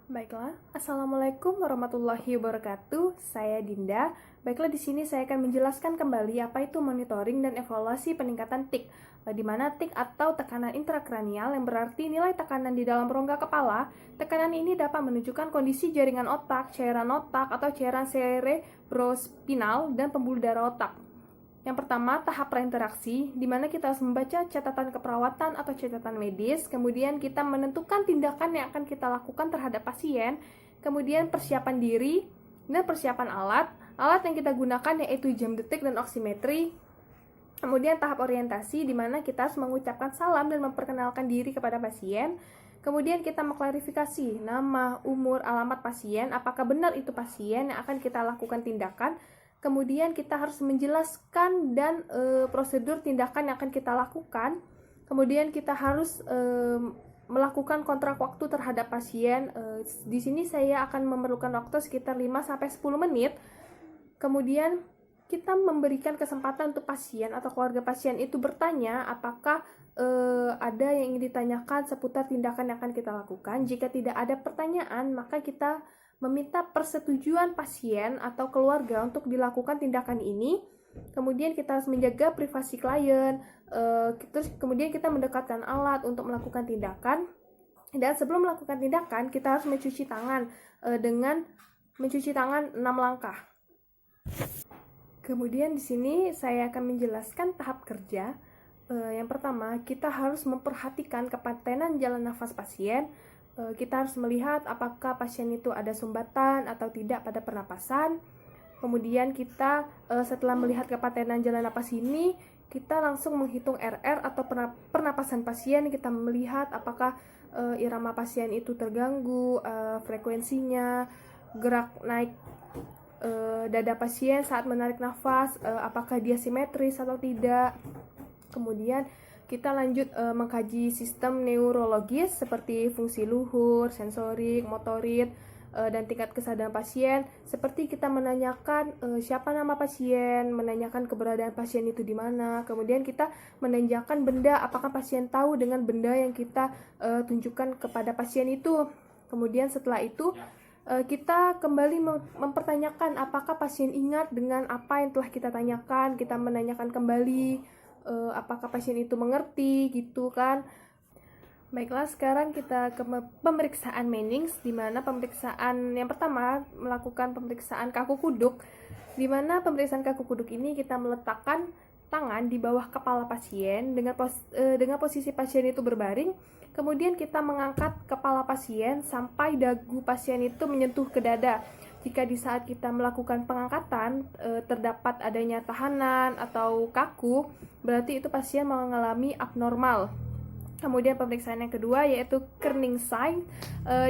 Baiklah, Assalamualaikum warahmatullahi wabarakatuh. Saya Dinda. Baiklah, di sini saya akan menjelaskan kembali apa itu monitoring dan evaluasi peningkatan TIK, di mana TIK atau tekanan intrakranial yang berarti nilai tekanan di dalam rongga kepala. Tekanan ini dapat menunjukkan kondisi jaringan otak, cairan otak, atau cairan cerebrospinal dan pembuluh darah otak. Yang pertama, tahap prainteraksi, di mana kita harus membaca catatan keperawatan atau catatan medis, kemudian kita menentukan tindakan yang akan kita lakukan terhadap pasien, kemudian persiapan diri, dan persiapan alat. Alat yang kita gunakan yaitu jam detik dan oximetri. Kemudian tahap orientasi, di mana kita harus mengucapkan salam dan memperkenalkan diri kepada pasien. Kemudian kita mengklarifikasi nama, umur, alamat pasien, apakah benar itu pasien yang akan kita lakukan tindakan. Kemudian kita harus menjelaskan dan prosedur tindakan yang akan kita lakukan. Kemudian kita harus melakukan kontrak waktu terhadap pasien. Di sini saya akan memerlukan waktu sekitar 5-10 menit. Kemudian kita memberikan kesempatan untuk pasien atau keluarga pasien itu bertanya apakah ada yang ingin ditanyakan seputar tindakan yang akan kita lakukan. Jika tidak ada pertanyaan, maka kita meminta persetujuan pasien atau keluarga untuk dilakukan tindakan ini. Kemudian kita harus menjaga privasi klien. Terus kemudian kita mendekatkan alat untuk melakukan tindakan. Dan sebelum melakukan tindakan, kita harus mencuci tangan dengan mencuci tangan 6 langkah. Kemudian di sini saya akan menjelaskan tahap kerja. Yang pertama, kita harus memperhatikan kepatenan jalan nafas pasien. Kita harus melihat apakah pasien itu ada sumbatan atau tidak pada pernapasan. Kemudian kita setelah melihat kepatenan jalan napas ini, kita langsung menghitung RR atau pernapasan pasien. Kita melihat apakah irama pasien itu terganggu, frekuensinya, gerak naik dada pasien saat menarik nafas, apakah dia simetris atau tidak. Kemudian kita lanjut mengkaji sistem neurologis seperti fungsi luhur, sensorik, motorik, dan tingkat kesadaran pasien. Seperti kita menanyakan siapa nama pasien, menanyakan keberadaan pasien itu di mana. Kemudian kita menanyakan benda, apakah pasien tahu dengan benda yang kita tunjukkan kepada pasien itu. Kemudian setelah itu kita kembali mempertanyakan apakah pasien ingat dengan apa yang telah kita tanyakan. Kita menanyakan kembali apakah pasien itu mengerti gitu kan. Baiklah, sekarang kita ke pemeriksaan Mannings, di mana pemeriksaan yang pertama melakukan pemeriksaan kaku kuduk, di mana pemeriksaan kaku kuduk ini kita meletakkan tangan di bawah kepala pasien dengan posisi pasien itu berbaring. Kemudian kita mengangkat kepala pasien sampai dagu pasien itu menyentuh ke dada. Jika di saat kita melakukan pengangkatan terdapat adanya tahanan atau kaku, berarti itu pasien mengalami abnormal. Kemudian pemeriksaan yang kedua yaitu kerning sign,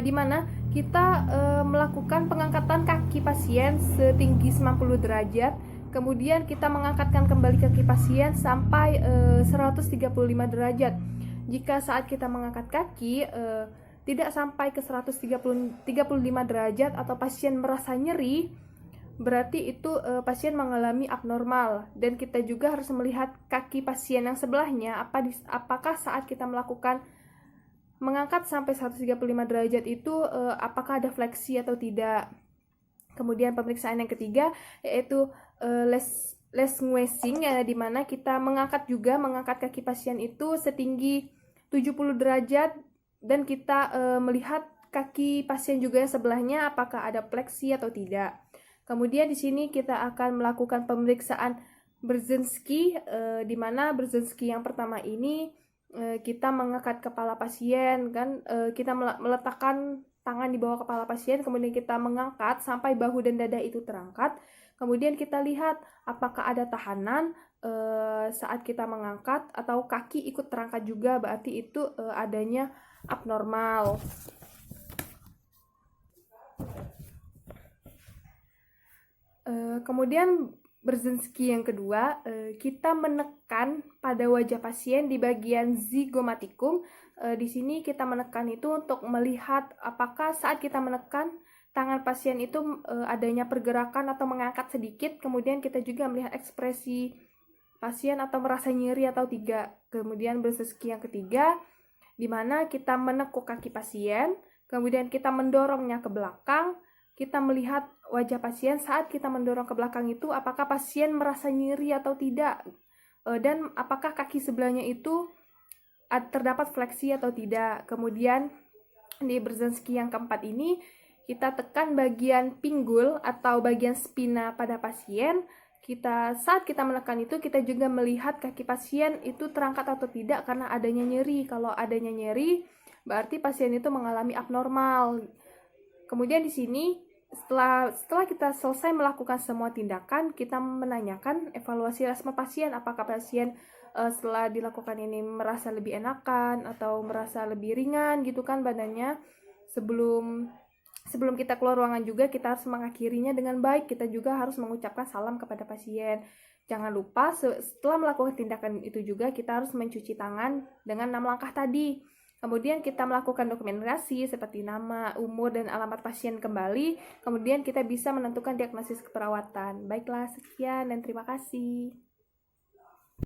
di mana kita melakukan pengangkatan kaki pasien setinggi 90 derajat. Kemudian kita mengangkatkan kembali kaki pasien sampai 135 derajat. Jika saat kita mengangkat kaki tidak sampai ke 135 derajat atau pasien merasa nyeri, berarti itu pasien mengalami abnormal. Dan kita juga harus melihat kaki pasien yang sebelahnya, apakah saat kita mengangkat sampai 135 derajat itu apakah ada fleksi atau tidak. Kemudian pemeriksaan yang ketiga yaitu Lesnguesing, di mana kita mengangkat kaki pasien itu setinggi 70 derajat dan kita melihat kaki pasien juga yang sebelahnya apakah ada fleksi atau tidak. Kemudian di sini kita akan melakukan pemeriksaan Brzezinski, di mana Brzezinski yang pertama ini kita mengangkat kepala pasien kan, kita meletakkan tangan di bawah kepala pasien, kemudian kita mengangkat sampai bahu dan dada itu terangkat. Kemudian kita lihat apakah ada tahanan saat kita mengangkat atau kaki ikut terangkat juga, berarti itu adanya abnormal. Kemudian Brzezinski yang kedua, kita menekan pada wajah pasien di bagian zygomatikum. Di sini kita menekan itu untuk melihat apakah saat kita menekan tangan pasien itu adanya pergerakan atau mengangkat sedikit. Kemudian kita juga melihat ekspresi pasien atau merasa nyeri atau tidak. Kemudian Brzezinski yang ketiga, di mana kita menekuk kaki pasien. Kemudian kita mendorongnya ke belakang, kita melihat wajah pasien saat kita mendorong ke belakang itu apakah pasien merasa nyeri atau tidak, dan apakah kaki sebelahnya itu terdapat fleksi atau tidak. Kemudian di Brzezinski yang keempat ini kita tekan bagian pinggul atau bagian spina pada pasien. Saat kita menekan itu, kita juga melihat kaki pasien itu terangkat atau tidak karena adanya nyeri. Kalau adanya nyeri, berarti pasien itu mengalami abnormal. Kemudian di sini setelah kita selesai melakukan semua tindakan, kita menanyakan evaluasi respon pasien. Apakah pasien setelah dilakukan ini merasa lebih enakan atau merasa lebih ringan gitu kan badannya. Sebelum kita keluar ruangan juga kita harus mengakhirinya dengan baik. Kita juga harus mengucapkan salam kepada pasien. Jangan lupa setelah melakukan tindakan itu juga kita harus mencuci tangan dengan 6 langkah tadi. Kemudian kita melakukan dokumentasi seperti nama, umur, dan alamat pasien kembali. Kemudian kita bisa menentukan diagnosis keperawatan. Baiklah, sekian dan terima kasih.